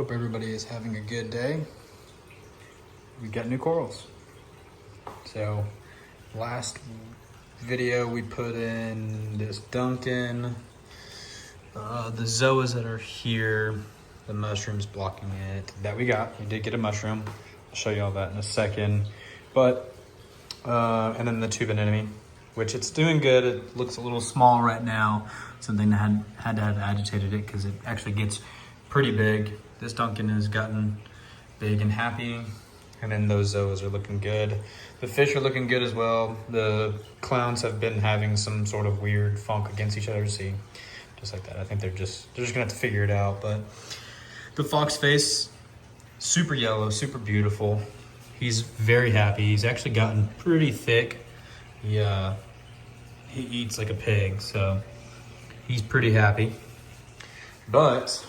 Hope everybody is having a good day. We got new corals. So last video we put in this Duncan, the zoas that are here, the mushrooms blocking it that we got. We did get a mushroom. I'll show you all that in a second. But and then the tube anemone, which it's doing good. It looks a little small right now. Something that had to have agitated it because it actually gets pretty big. This Duncan has gotten big and happy. And then those zoas are looking good. The fish are looking good as well. The clowns have been having some sort of weird funk against each other. See, just like that. I think they're just gonna have to figure it out. But the fox face, super yellow, super beautiful. He's very happy. He's actually gotten pretty thick. He eats like a pig, so he's pretty happy. But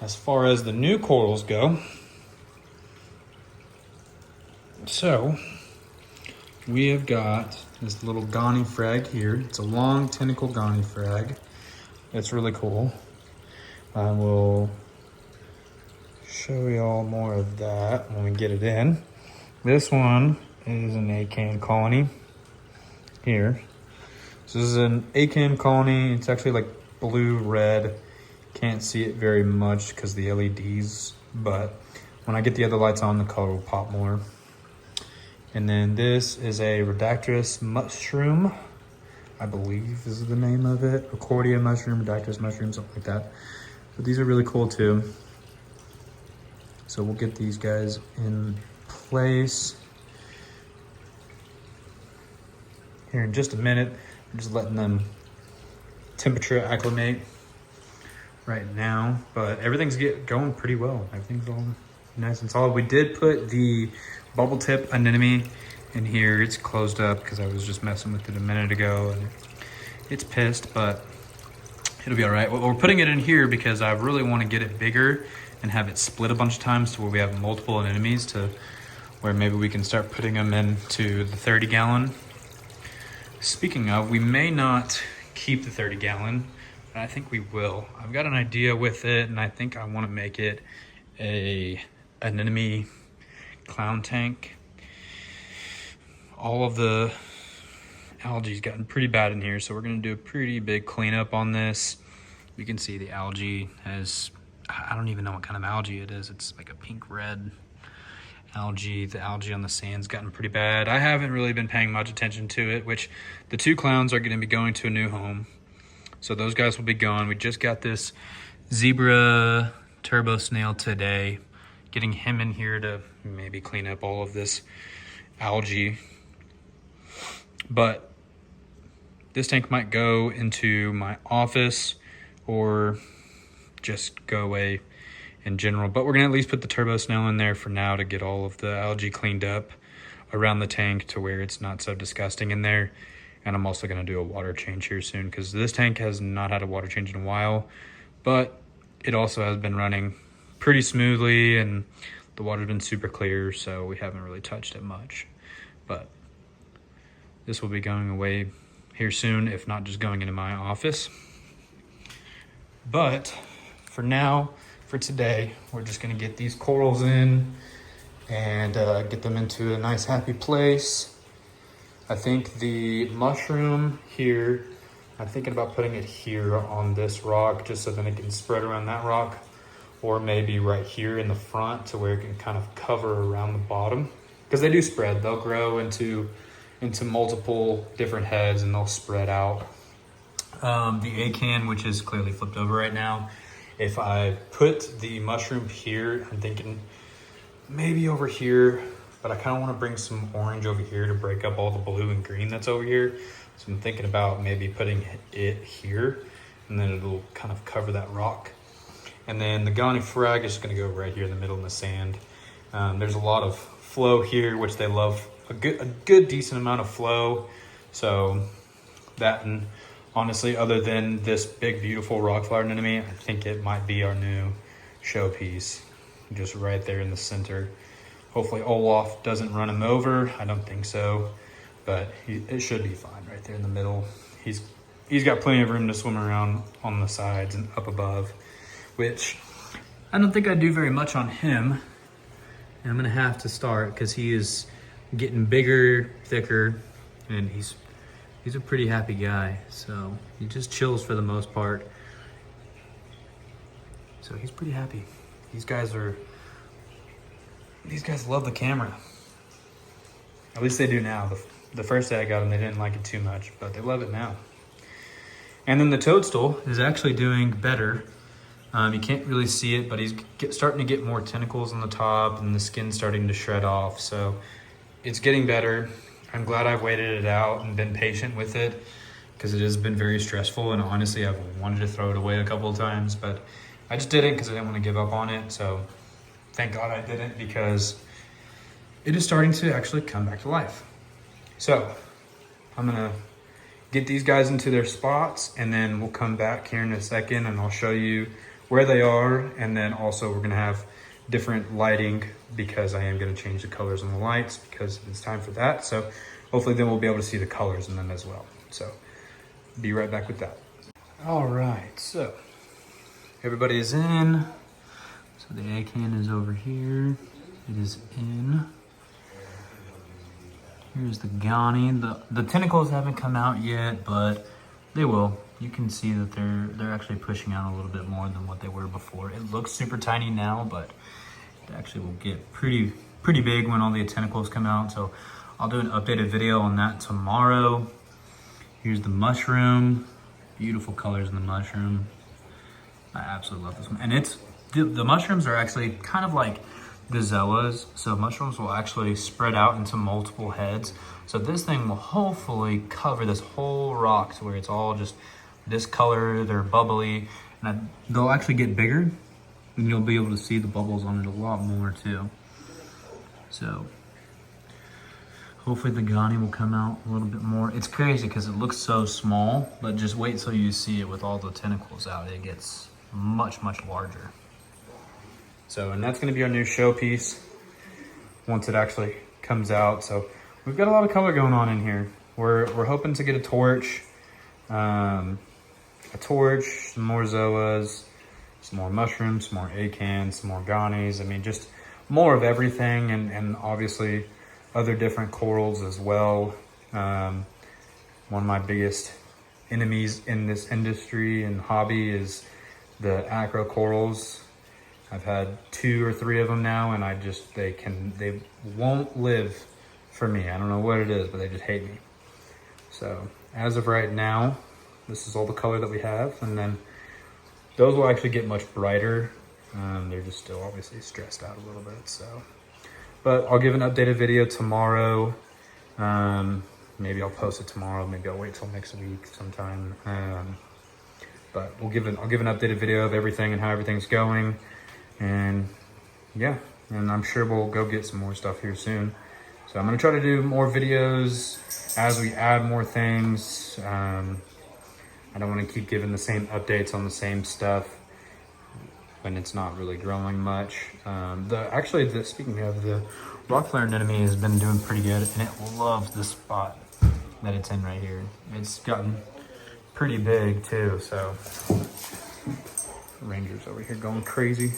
as far as the new corals go, so we have got this little Goniefrag here. It's a long tentacle Goniefrag. It's really cool. I will show y'all more of that when we get it in. This one is an acan colony here. This is an acan colony. It's actually like blue-red. Can't see it very much because the LEDs, but when I get the other lights on, the color will pop more. And then this is a Rhodactylus mushroom, I believe is the name of it. Rhodactylus mushroom, Rhodactylus mushroom, something like that. But these are really cool too. So we'll get these guys in place here in just a minute. I'm just letting them temperature acclimate right now, but everything's going pretty well. Everything's all nice and solid. We did put the bubble tip anemone in here. It's closed up because I was just messing with it a minute ago and it's pissed, but it'll be all right. Well, we're putting it in here because I really want to get it bigger and have it split a bunch of times to where we have multiple anemones, to where maybe we can start putting them into the 30-gallon. Speaking of, we may not keep the 30-gallon, but I think we will. I've got an idea with it, and I think I want to make it an anemone clown tank. All of the algae's gotten pretty bad in here, so we're going to do a pretty big cleanup on this. You can see the algae has, I don't even know what kind of algae it is. It's like a pink red algae. The algae on the sand's gotten pretty bad. I haven't really been paying much attention to it, which the two clowns are going to be going to a new home. So those guys will be gone. We just got this zebra turbo snail today. Getting him in here to maybe clean up all of this algae. But this tank might go into my office or just go away in general. But we're gonna at least put the turbo snail in there for now to get all of the algae cleaned up around the tank to where it's not so disgusting in there. And I'm also gonna do a water change here soon because this tank has not had a water change in a while, but it also has been running pretty smoothly and the water's been super clear, so we haven't really touched it much. But this will be going away here soon, if not just going into my office. But for now, for today, we're just gonna get these corals in and get them into a nice happy place. I think the mushroom here, I'm thinking about putting it here on this rock just so then it can spread around that rock, or maybe right here in the front to where it can kind of cover around the bottom, because they do spread. They'll grow into multiple different heads and they'll spread out. The acan, which is clearly flipped over right now, if I put the mushroom here, I'm thinking maybe over here, but I kind of want to bring some orange over here to break up all the blue and green that's over here. So I'm thinking about maybe putting it here, and then it'll kind of cover that rock. And then the Goniefrag is going to go right here in the middle in the sand. There's a lot of flow here, which they love, a good decent amount of flow. So that, and honestly, other than this big beautiful rock flower anemone, I think it might be our new showpiece, just right there in the center. Hopefully Olaf doesn't run him over. I don't think so, but it should be fine right there in the middle. He's got plenty of room to swim around on the sides and up above, which I don't think I do very much on him. And I'm gonna have to start because he is getting bigger, thicker, and he's a pretty happy guy. So he just chills for the most part. So he's pretty happy. These guys love the camera. At least they do now. The first day I got them, they didn't like it too much, but they love it now. And then the toadstool is actually doing better. You can't really see it, but he's starting to get more tentacles on the top and the skin's starting to shred off. So it's getting better. I'm glad I've waited it out and been patient with it because it has been very stressful. And honestly, I've wanted to throw it away a couple of times, but I just didn't because I didn't want to give up on it. So thank God I didn't because it is starting to actually come back to life. So I'm gonna get these guys into their spots and then we'll come back here in a second and I'll show you where they are. And then also we're gonna have different lighting because I am gonna change the colors on the lights because it's time for that. So hopefully then we'll be able to see the colors in them as well. So be right back with that. All right, so everybody is in. So the ACAN is over here. It is in. Here's the Ghani. The tentacles haven't come out yet, but they will. You can see that they're actually pushing out a little bit more than what they were before. It looks super tiny now, but it actually will get pretty big when all the tentacles come out. So I'll do an updated video on that tomorrow. Here's the mushroom. Beautiful colors in the mushroom. I absolutely love this one. And the mushrooms are actually kind of like gazellas. So mushrooms will actually spread out into multiple heads. So this thing will hopefully cover this whole rock to where it's all just this color, they're bubbly, and they'll actually get bigger and you'll be able to see the bubbles on it a lot more too. So hopefully the Ghani will come out a little bit more. It's crazy because it looks so small, but just wait till you see it with all the tentacles out. It gets much larger. So, and that's gonna be our new showpiece once it actually comes out. So we've got a lot of color going on in here. We're hoping to get a torch, some more zoas, some more mushrooms, some more ACANs, some more Ghanis. I mean, just more of everything, and obviously other different corals as well. One of my biggest enemies in this industry and hobby is the acro corals. I've had 2 or 3 of them now, and they won't live for me. I don't know what it is, but they just hate me. So as of right now, this is all the color that we have, and then those will actually get much brighter. They're just still obviously stressed out a little bit. So, but I'll give an updated video tomorrow. Maybe I'll post it tomorrow. Maybe I'll wait till next week sometime. But I'll give an updated video of everything and how everything's going. And yeah, and I'm sure we'll go get some more stuff here soon. So I'm gonna try to do more videos as we add more things. I don't want to keep giving the same updates on the same stuff when it's not really growing much. Speaking of, the rock flare anemone has been doing pretty good, and it loves the spot that it's in right here. It's gotten pretty big too, so Ranger's over here going crazy.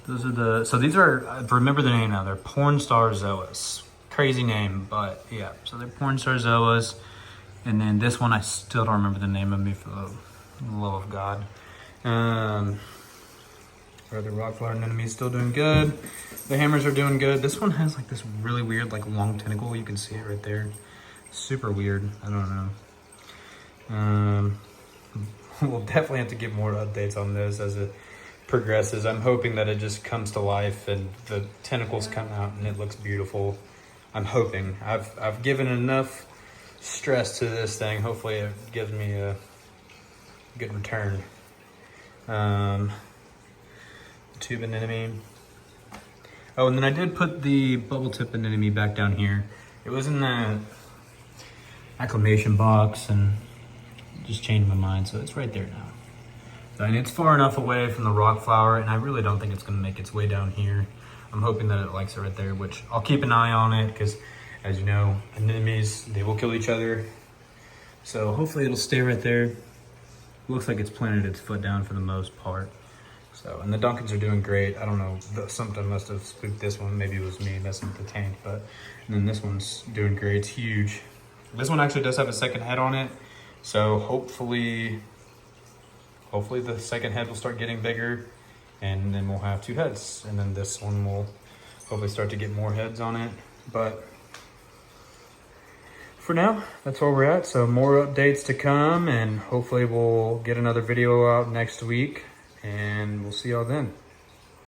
These are, I remember the name now, they're porn star zoas. Crazy name, but yeah, so they're porn star zoas. And then this one, I still don't remember the name of me for the love of God. Or the rock flare anemone is still doing good. The hammers are doing good. This one has like this really weird, like long tentacle. You can see it right there. Super weird. I don't know. We'll definitely have to get more updates on this as it progresses. I'm hoping that it just comes to life and the tentacles come out and it looks beautiful. I'm hoping. I've given enough stress to this thing. Hopefully it gives me a good return. Tube anemone. Oh, and then I did put the bubble tip anemone back down here. It was in the acclimation box and just changed my mind, so it's right there now. So, and it's far enough away from the rock flower, and I really don't think it's gonna make its way down here. I'm hoping that it likes it right there, which I'll keep an eye on it, because as you know, anemones, they will kill each other. So hopefully it'll stay right there. looks like it's planted its foot down for the most part. So, and the Duncans are doing great. I don't know, something must have spooked this one. Maybe it was me messing with the tank, but, and then this one's doing great. It's huge. This one actually does have a second head on it. So hopefully the second head will start getting bigger, and then we'll have 2 heads. And then this one will hopefully start to get more heads on it. But for now, that's where we're at. So more updates to come, and hopefully we'll get another video out next week, and we'll see y'all then.